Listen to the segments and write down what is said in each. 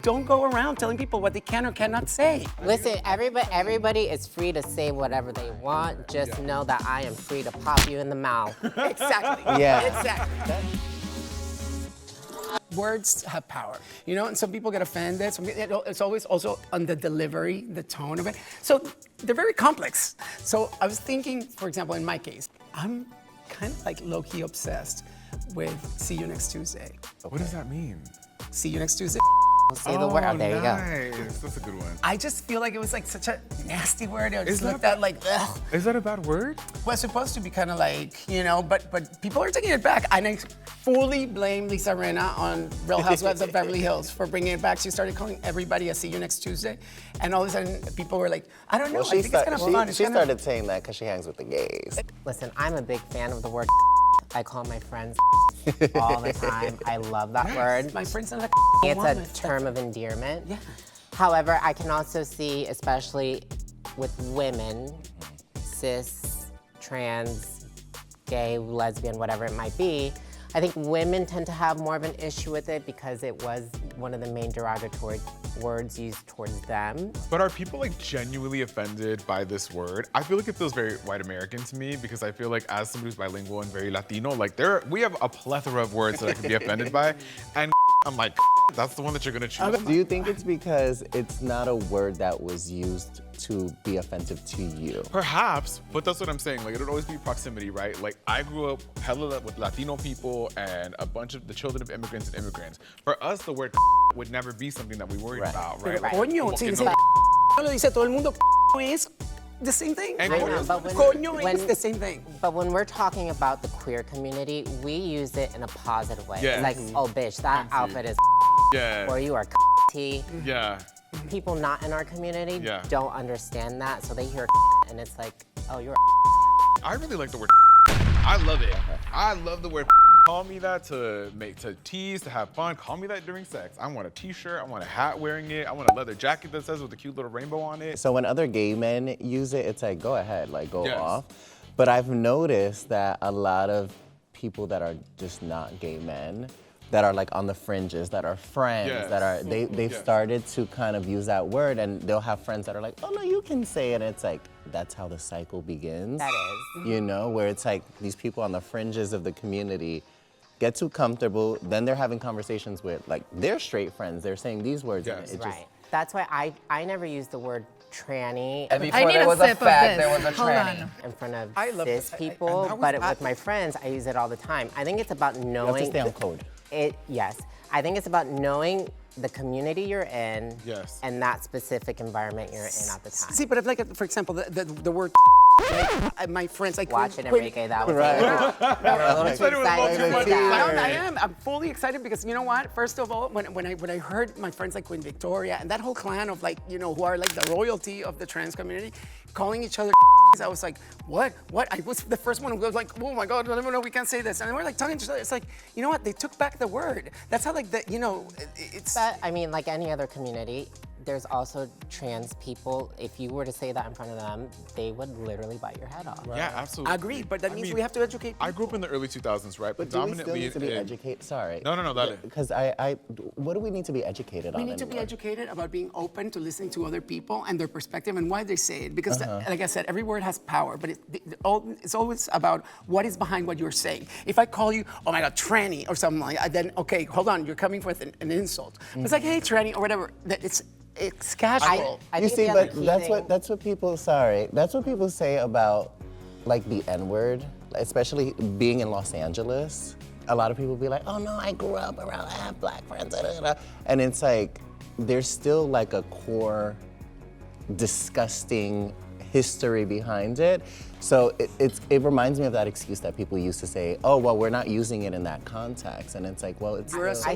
Don't go around telling people what they can or cannot say. Listen, everybody is free to say whatever they want. Just know that I am free to pop you in the mouth. Exactly. Yeah. Exactly. Words have power, you know, and some people get offended. It's always also on the delivery, the tone of it. So they're very complex. So I was thinking, for example, in my case, I'm kind of like low-key obsessed with see you next Tuesday. What does that mean? See you next Tuesday. Say the word. Oh, there you go. Nice. That's a good one. I just feel like it was like such a nasty word. I just that looked at like, ugh. Is that a bad word? Well, it's supposed to be kind of like, you know, but people are taking it back. And I fully blame Lisa Rinna on Real Housewives of Beverly Hills for bringing it back. She started calling everybody a see you next Tuesday. And all of a sudden, people were like, I don't know, I think it's kind of fun. She started saying that because she hangs with the gays. Listen, I'm a big fan of the word. I call my friends all the time. I love that word. My friends are like, It's a term of endearment. Yeah. However, I can also see, especially with women, cis, trans, gay, lesbian, whatever it might be, I think women tend to have more of an issue with it because it was one of the main derogatory words used towards them. But are people like genuinely offended by this word? I feel like it feels very white American to me because I feel like as somebody who's bilingual and very Latino, like we have a plethora of words that I can be offended by. And I'm like, that's the one that you're gonna choose. Do you think it's because it's not a word that was used to be offensive to you? Perhaps, but that's what I'm saying. Like, it would always be proximity, right? Like, I grew up hella with Latino people and a bunch of the children of immigrants and immigrants. For us, the word would never be something that we worried about, right? Like, coño, como que si no- lo dice todo el mundo, es the same thing. And I know, but Coño is the same thing. But when we're talking about the queer community, we use it in a positive way. Yeah. Like, oh, bitch, that outfit is Yeah. or you are T. Yeah. People not in our community Yeah. don't understand that, so they hear and it's like, oh, you're I really like the word I love it. I love the word call me that to tease, to have fun. Call me that during sex. I want a t-shirt, I want a hat wearing it, I want a leather jacket that says with a cute little rainbow on it. So when other gay men use it, it's like, go ahead, like go Yes. off. But I've noticed that a lot of people that are just not gay men, that are like on the fringes, that are friends, Yes. that are, they've Yes. started to kind of use that word, and they'll have friends that are like, oh no, you can say it. And it's like, that's how the cycle begins. that is. You know, where it's like these people on the fringes of the community get too comfortable, then they're having conversations with like their straight friends, they're saying these words, and Yes. it just, Right. That's why I never use the word tranny and I before need there a was a sip of fad, this. there was a Hold tranny. on. in front of I love cis that. people, And but with my friends, I use it all the time. I think it's about You have to knowing. stay on code. Yes. I think it's about knowing the community you're in Yes. and that specific environment you're in at the time. See, but if like, for example, the word like, my friends, like Watch it, when- Enrique. That was Right. you're a little too Said it was a little excited too to much. do that. No, I am. I'm fully excited because you know what? First of all, when I heard my friends like Queen Victoria and that whole clan of like, you know, who are like the royalty of the trans community, calling each other, I was like, what? I was the first one who was like, oh my God, no, we can't say this. And we're like talking to each other. It's like, you know what? They took back the word. That's how like the, you know, it's. But I mean, like any other community, there's also trans people. If you were to say that in front of them, they would literally bite your head off. Yeah, absolutely. Agreed, but that I means mean, we have to educate people. I grew up in the early 2000s, right? But do we still need to be educated? Sorry. No, that is. Because what do we need to be educated on We need to be anymore? educated about being open to listening to other people and their perspective and why they say it. Because, like I said, every word has power, but it's always about what is behind what you're saying. If I call you, oh my God, tranny or something like that, then okay, hold on, you're coming with an insult. But it's like, hey, tranny or whatever. It's casual. I You think see, the other but key that's thing- what that's what people say about like the N-word, especially being in Los Angeles. A lot of people be like, oh no, I grew up around, I have black friends, and it's like there's still like a core disgusting history behind it. So it reminds me of that excuse that people used to say, oh, well, we're not using it in that context. And it's like, well, it's You're a still-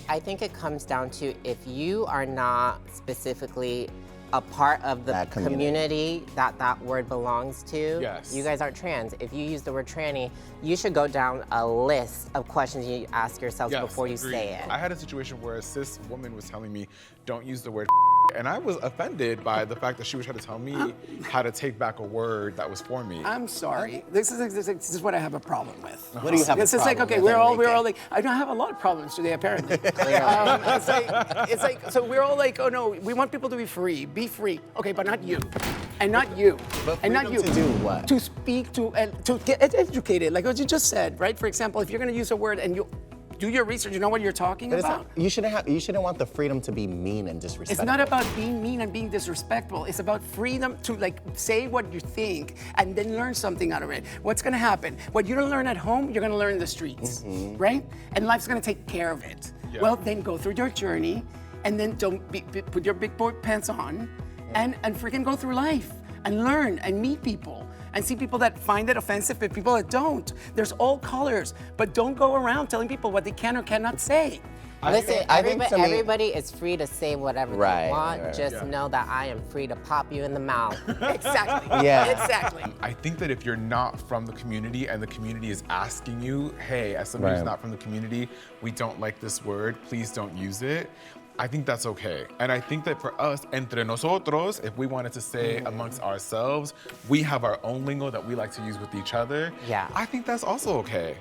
I think it comes down to if you are not specifically a part of the That community. that word belongs to, Yes. you guys aren't trans. If you use the word tranny, you should go down a list of questions you ask yourselves Yes, before you agreed. say it. I had a situation where a cis woman was telling me, don't use the word and I was offended by the fact that she was trying to tell me how to take back a word that was for me. I'm sorry. This is what I have a problem with. What do you have a This is like, problem okay, with, we're all Enrique? like, I don't have a lot of problems today, apparently. It's like, so we're all like, oh no, we want people to be free. Be free. Okay, but not you. And not you. But and not freedom you. to do what? To speak to, and to get educated, like what you just said, right? For example, if you're gonna use a word and you do your research, you know what you're talking But it's about? not, you shouldn't want the freedom to be mean and disrespectful. It's not about being mean and being disrespectful. It's about freedom to like say what you think and then learn something out of it. What's gonna happen? What you don't learn at home, you're gonna learn in the streets, right? And life's gonna take care of it. Yeah. Well, then go through your journey and then don't put your big boy pants on and freaking go through life and learn and meet people. And see people that find it offensive and people that don't. There's all colors, but don't go around telling people what they can or cannot say. Listen, I think to me- everybody is free to say whatever Right, they want. right. Just know that I am free to pop you in the mouth. Exactly. Yeah. Exactly. I think that if you're not from the community and the community is asking you, hey, as somebody who's Right. not from the community, we don't like this word, please don't use it. I think that's okay. And I think that for us, entre nosotros, if we wanted to say amongst ourselves, we have our own lingo that we like to use with each other. Yeah. I think that's also okay.